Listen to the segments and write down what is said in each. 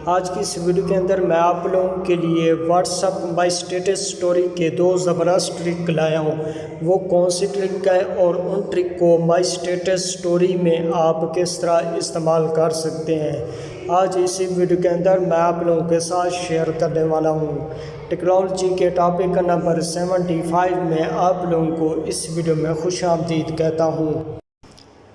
آج کی اس ویڈیو کے اندر میں آپ لوگوں کے لیے واٹس ایپ مائی اسٹیٹس سٹوری کے 2 زبردست ٹرک لایا ہوں۔ وہ کون سی ٹرک ہے اور ان ٹرک کو مائی اسٹیٹس سٹوری میں آپ کس طرح استعمال کر سکتے ہیں، آج اسی ویڈیو کے اندر میں آپ لوگوں کے ساتھ شیئر کرنے والا ہوں۔ ٹیکنالوجی کے ٹاپک نمبر 75 میں آپ لوگوں کو اس ویڈیو میں خوش آمدید کہتا ہوں۔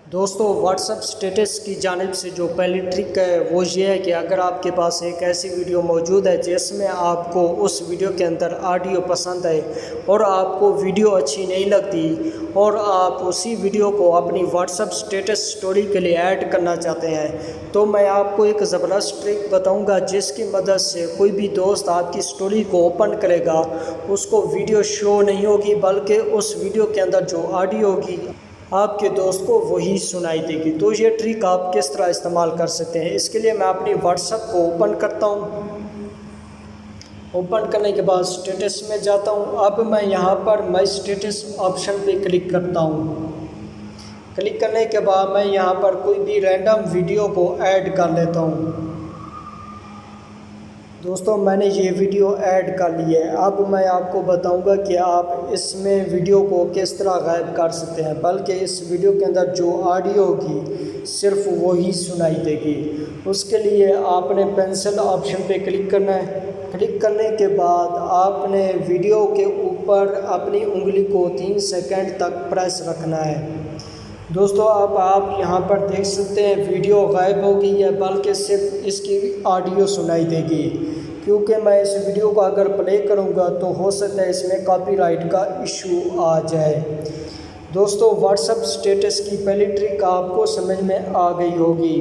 دوستو، واٹس ایپ اسٹیٹس کی جانب سے جو پہلی ٹرک ہے وہ یہ ہے کہ اگر آپ کے پاس ایک ایسی ویڈیو موجود ہے جس میں آپ کو اس ویڈیو کے اندر آڈیو پسند ہے اور آپ کو ویڈیو اچھی نہیں لگتی اور آپ اسی ویڈیو کو اپنی واٹس ایپ اسٹیٹس سٹوری کے لیے ایڈ کرنا چاہتے ہیں، تو میں آپ کو ایک زبردست ٹرک بتاؤں گا جس کی مدد سے کوئی بھی دوست آپ کی سٹوری کو اوپن کرے گا اس کو ویڈیو شو نہیں ہوگی، بلکہ اس ویڈیو کے اندر جو آڈیو ہوگی آپ کے دوست کو وہی سنائی دے گی۔ تو یہ ٹرک آپ کس طرح استعمال کر سکتے ہیں، اس کے لیے میں اپنی واٹس ایپ کو اوپن کرتا ہوں۔ اوپن کرنے کے بعد اسٹیٹس میں جاتا ہوں۔ اب میں یہاں پر مائی اسٹیٹس آپشن پہ کلک کرتا ہوں۔ کلک کرنے کے بعد میں یہاں پر کوئی بھی رینڈم ویڈیو کو ایڈ کر لیتا ہوں۔ دوستوں، میں نے یہ ویڈیو ایڈ کر لی ہے۔ اب میں آپ کو بتاؤں گا کہ آپ اس میں ویڈیو کو کس طرح غائب کر سکتے ہیں، بلکہ اس ویڈیو کے اندر جو آڈیو ہوگی صرف وہی سنائی دے گی۔ اس کے لیے آپ نے پینسل آپشن پہ کلک کرنا ہے۔ کلک کرنے کے بعد آپ نے ویڈیو کے اوپر اپنی انگلی کو 3 سیکنڈ تک پریس رکھنا ہے۔ دوستو، اب آپ یہاں پر دیکھ سکتے ہیں ویڈیو غائب ہو گئی ہے، بلکہ صرف اس کی آڈیو سنائی دے گی، کیونکہ میں اس ویڈیو کو اگر پلے کروں گا تو ہو سکتا ہے اس میں کاپی رائٹ کا ایشو آ جائے۔ دوستو، واٹس ایپ اسٹیٹس کی پہلی ٹرک آپ کو سمجھ میں آ گئی ہوگی۔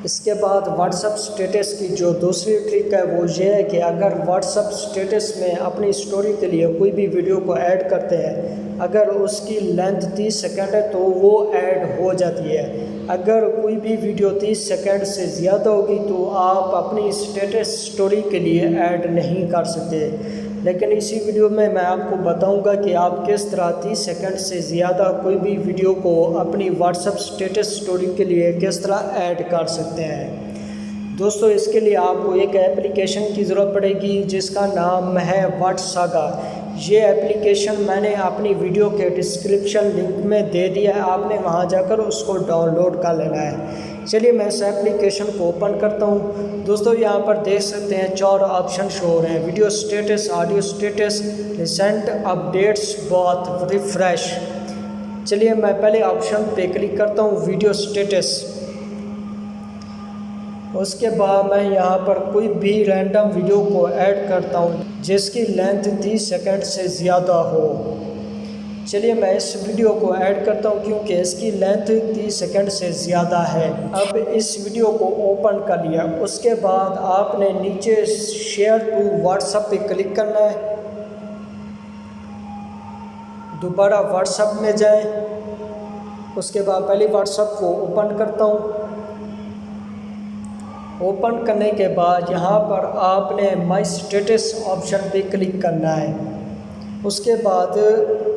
اس کے بعد واٹس ایپ اسٹیٹس کی جو دوسری ٹرک ہے وہ یہ ہے کہ اگر واٹس ایپ اسٹیٹس میں اپنی سٹوری کے لیے کوئی بھی ویڈیو کو ایڈ کرتے ہیں، اگر اس کی لینتھ 30 سیکنڈ ہے تو وہ ایڈ ہو جاتی ہے۔ اگر کوئی بھی ویڈیو 30 سیکنڈ سے زیادہ ہوگی تو آپ اپنی اسٹیٹس سٹوری کے لیے ایڈ نہیں کر سکتے، لیکن اسی ویڈیو میں آپ کو بتاؤں گا کہ آپ کس طرح 30 سیکنڈ سے زیادہ کوئی بھی ویڈیو کو اپنی واٹس ایپ اسٹیٹس سٹوری کے لیے کس طرح ایڈ کر سکتے ہیں۔ دوستو، اس کے لیے آپ کو ایک ایپلیکیشن کی ضرورت پڑے گی جس کا نام ہے واٹساگا۔ یہ ایپلیکیشن میں نے اپنی ویڈیو کے ڈسکرپشن لنک میں دے دیا ہے، آپ نے وہاں جا کر اس کو ڈاؤن لوڈ کر لینا ہے۔ چلیے میں اس ایپلیکیشن کو اوپن کرتا ہوں۔ دوستو، یہاں پر دیکھ سکتے ہیں 4 آپشن شو ہو رہے ہیں: video status, audio status, recent updates, بات ریفریش۔ چلیے میں پہلے آپشن پہ کلک کرتا ہوں، ویڈیو سٹیٹس۔ اس کے بعد میں یہاں پر کوئی بھی رینڈم ویڈیو کو ایڈ کرتا ہوں جس کی لینتھ 30 سیکنڈ سے زیادہ ہو۔ چلیے میں اس ویڈیو کو ایڈ کرتا ہوں کیونکہ اس کی لینتھ 30 سیکنڈ سے زیادہ ہے۔ اب اس ویڈیو کو اوپن کر لیا۔ اس کے بعد آپ نے نیچے شیئر ٹو واٹس ایپ پہ کلک کرنا ہے۔ دوبارہ واٹس ایپ میں جائیں۔ اس کے بعد پہلی واٹس ایپ کو اوپن کرتا ہوں۔ اوپن کرنے کے بعد یہاں پر آپ نے مائی اسٹیٹس آپشن پہ کلک کرنا ہے۔ اس کے بعد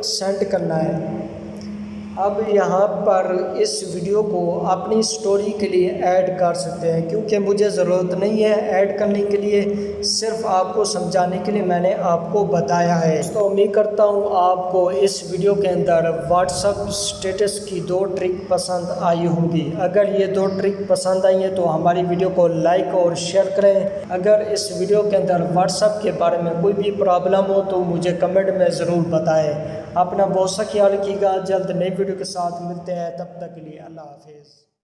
سینڈ کرنا ہے۔ اب یہاں پر اس ویڈیو کو اپنی سٹوری کے لیے ایڈ کر سکتے ہیں، کیونکہ مجھے ضرورت نہیں ہے ایڈ کرنے کے لیے، صرف آپ کو سمجھانے کے لیے میں نے آپ کو بتایا ہے۔ تو امید کرتا ہوں آپ کو اس ویڈیو کے اندر واٹس ایپ اسٹیٹس کی 2 ٹرک پسند آئی ہوں گی۔ اگر یہ 2 ٹرک پسند آئی ہیں تو ہماری ویڈیو کو لائک اور شیئر کریں۔ اگر اس ویڈیو کے اندر واٹس ایپ کے بارے میں کوئی بھی پرابلم ہو تو مجھے کمنٹ میں ضرور بتائیں۔ اپنا بہت سا خیال رکھیے گا، جلد نئی ویڈیو کے ساتھ ملتے ہیں، تب تک کے لیے اللہ حافظ۔